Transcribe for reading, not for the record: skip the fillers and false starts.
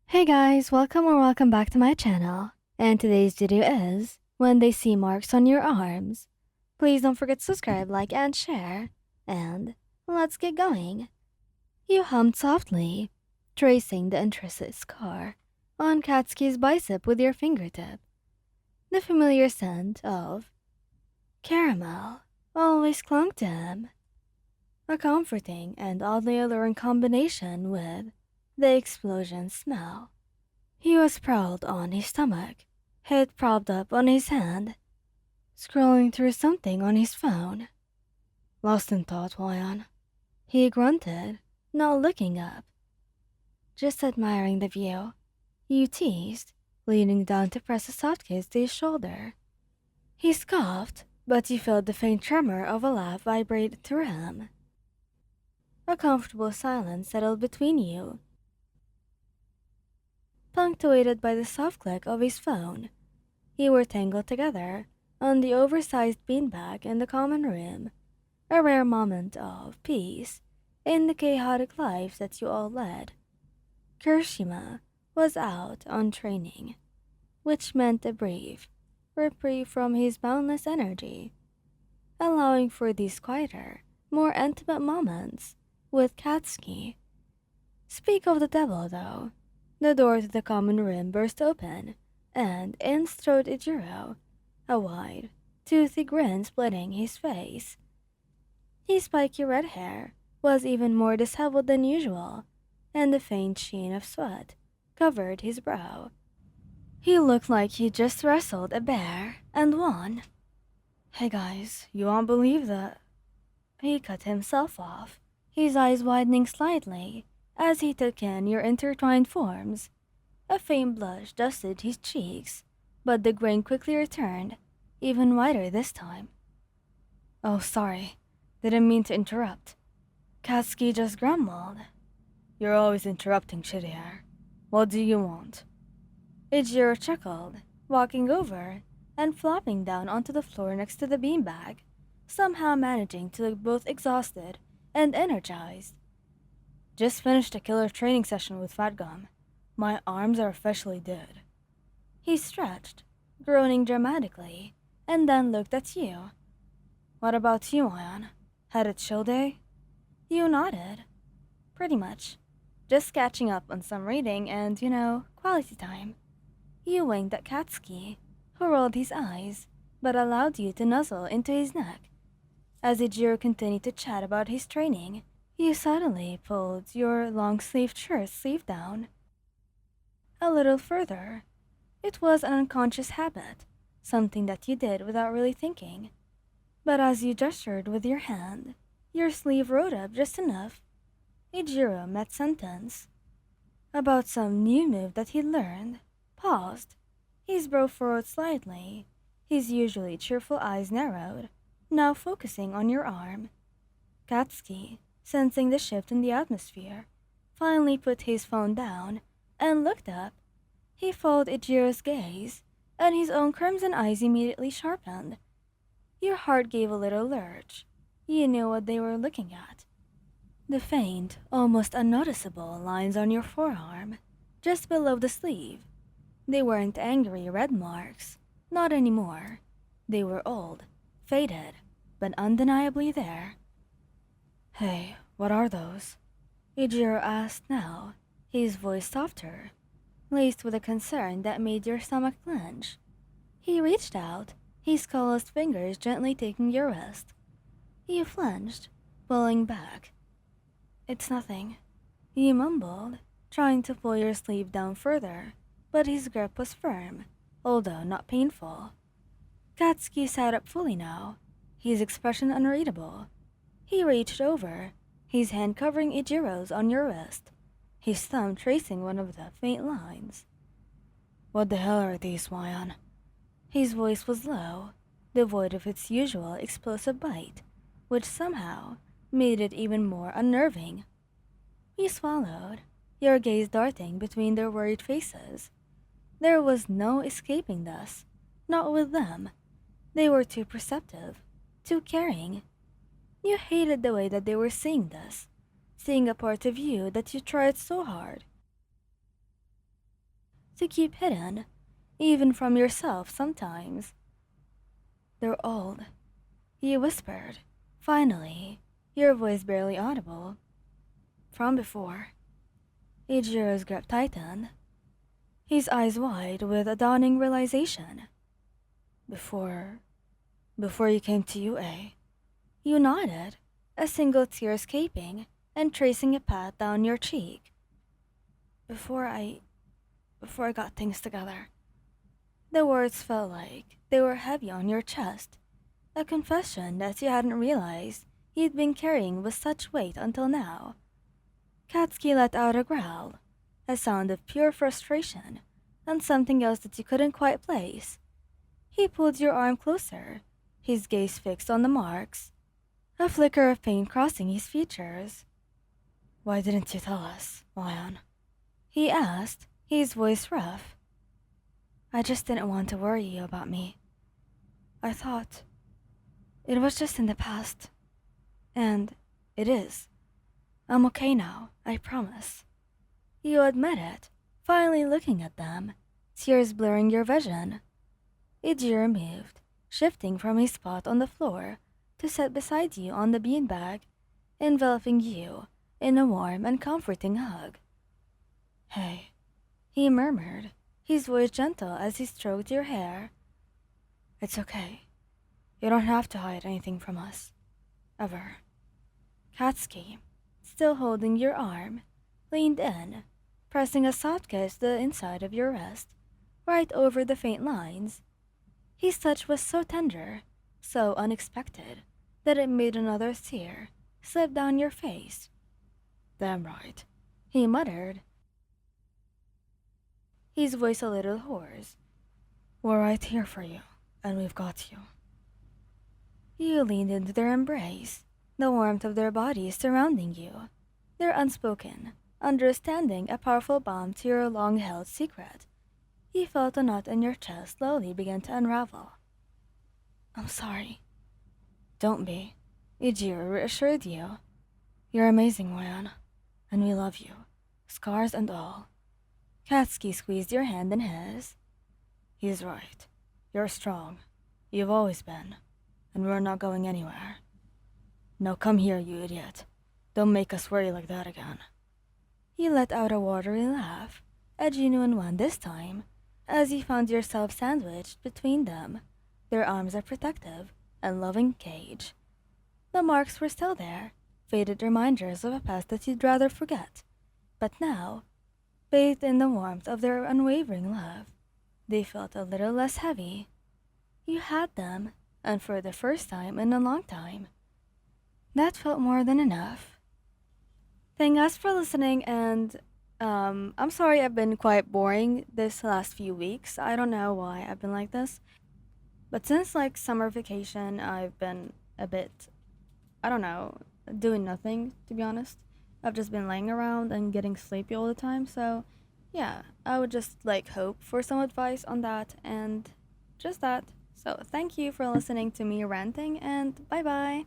Hey guys, welcome back to my channel. And today's video is when they see marks on your arms. Please don't forget to subscribe, like, and share. And let's get going. You hummed softly, tracing the intricate scar on Katsuki's bicep with your fingertip. The familiar scent of caramel always clung to him, a comforting and oddly alluring combination with the explosion smell. He was sprawled on his stomach, head propped up on his hand, scrolling through something on his phone. Lost in thought, Wyan. He grunted, not looking up, just admiring the view. You teased, leaning down to press a soft kiss to his shoulder. He scoffed, but you felt the faint tremor of a laugh vibrate through him. A comfortable silence settled between you, punctuated by the soft click of his phone. You were tangled together on the oversized beanbag in the common room, a rare moment of peace in the chaotic lives that you all led. Kirishima was out on training, which meant a brief reprieve from his boundless energy, allowing for these quieter, more intimate moments with Katsuki. Speak of the devil, though. The door to the common room burst open, and in strode Ijiro, a wide, toothy grin splitting his face. His spiky red hair was even more disheveled than usual, and the faint sheen of sweat covered his brow. He looked like he just wrestled a bear and won. Hey guys, you won't believe that. He cut himself off, his eyes widening slightly as he took in your intertwined forms. A faint blush dusted his cheeks, but the grin quickly returned, even wider this time. Oh, sorry. Didn't mean to interrupt. Katsuki just grumbled. You're always interrupting, Shiria. What do you want? Ijiro chuckled, walking over and flopping down onto the floor next to the beanbag, somehow managing to look both exhausted and energized. Just finished a killer training session with Fatgum. My arms are officially dead. He stretched, groaning dramatically, and then looked at you. What about you, Ion? Had a chill day? You nodded. Pretty much. Just catching up on some reading and, quality time. You winked at Katsuki, who rolled his eyes, but allowed you to nuzzle into his neck. As Ijiro continued to chat about his training, you suddenly pulled your long-sleeved shirt sleeve down a little further. It was an unconscious habit, something that you did without really thinking. But as you gestured with your hand, your sleeve rode up just enough. Ijiro mid-sentence. About some new move that he'd learned, paused. His brow furrowed slightly, his usually cheerful eyes narrowed, now focusing on your arm. Katsuki, sensing the shift in the atmosphere, finally put his phone down and looked up. He followed Ijiro's gaze, and his own crimson eyes immediately sharpened. Your heart gave a little lurch. You knew what they were looking at. The faint, almost unnoticeable lines on your forearm, just below the sleeve. They weren't angry red marks, not anymore. They were old, faded, but undeniably there. Hey, what are those? Ijiro asked now, his voice softer, laced with a concern that made your stomach clench. He reached out, his calloused fingers gently taking your wrist. You flinched, pulling back. It's nothing, you mumbled, trying to pull your sleeve down further, but his grip was firm, although not painful. Katsuki sat up fully now, his expression unreadable. He reached over, his hand covering Ijiro's on your wrist, his thumb tracing one of the faint lines. What the hell are these, Wyan? His voice was low, devoid of its usual explosive bite, which somehow made it even more unnerving. You swallowed, your gaze darting between their worried faces. There was no escaping this, not with them. They were too perceptive, too caring. You hated the way that they were seeing this, seeing a part of you that you tried so hard. to keep hidden, even from yourself sometimes. They're old, he whispered, finally, your voice barely audible. From before. Ichiro's grip tightened, his eyes wide with a dawning realization. Before. Before you came to UA. You nodded, a single tear escaping and tracing a path down your cheek. Before I. Before I got things together. The words felt like they were heavy on your chest, a confession that you hadn't realized you'd been carrying with such weight until now. Katsuki let out a growl, a sound of pure frustration, and something else that you couldn't quite place. He pulled your arm closer, his gaze fixed on the marks, a flicker of pain crossing his features. Why didn't you tell us, Lion? He asked, his voice rough. I just didn't want to worry you about me. I thought it was just in the past. And it is. I'm okay now, I promise. You admit it, finally looking at them, tears blurring your vision. Ijiro moved, shifting from his spot on the floor to sit beside you on the beanbag, enveloping you in a warm and comforting hug. Hey, he murmured, his voice gentle as he stroked your hair. It's okay. You don't have to hide anything from us. Ever. Katsuki, still holding your arm, leaned in, pressing a soft kiss to the inside of your wrist, right over the faint lines. His touch was so tender, so unexpected, that it made another tear slip down your face. Damn right, he muttered, his voice a little hoarse. We're right here for you, and we've got you. You leaned into their embrace, the warmth of their bodies surrounding you, their unspoken, understanding a powerful balm to your long-held secret. You felt a knot in your chest slowly begin to unravel. I'm sorry. Don't be, Ijiro reassured you. You're amazing, Ryan, and we love you, scars and all. Katsuki squeezed your hand in his. He's right. You're strong. You've always been. And we're not going anywhere. Now come here, you idiot. Don't make us worry like that again. He let out a watery laugh, a genuine one this time, as you found yourself sandwiched between them, their arms a protective and loving cage. The marks were still there, faded reminders of a past that you'd rather forget. But now, bathed in the warmth of their unwavering love, they felt a little less heavy. You had them, and for the first time in a long time. That felt more than enough. Thank us for listening, and I'm sorry I've been quite boring this last few weeks. I don't know why I've been like this. But since like summer vacation, I've been a bit, I don't know, doing nothing, to be honest. I've just been laying around and getting sleepy all the time, so yeah, I would just like hope for some advice on that and just that. So thank you for listening to me ranting, and bye bye.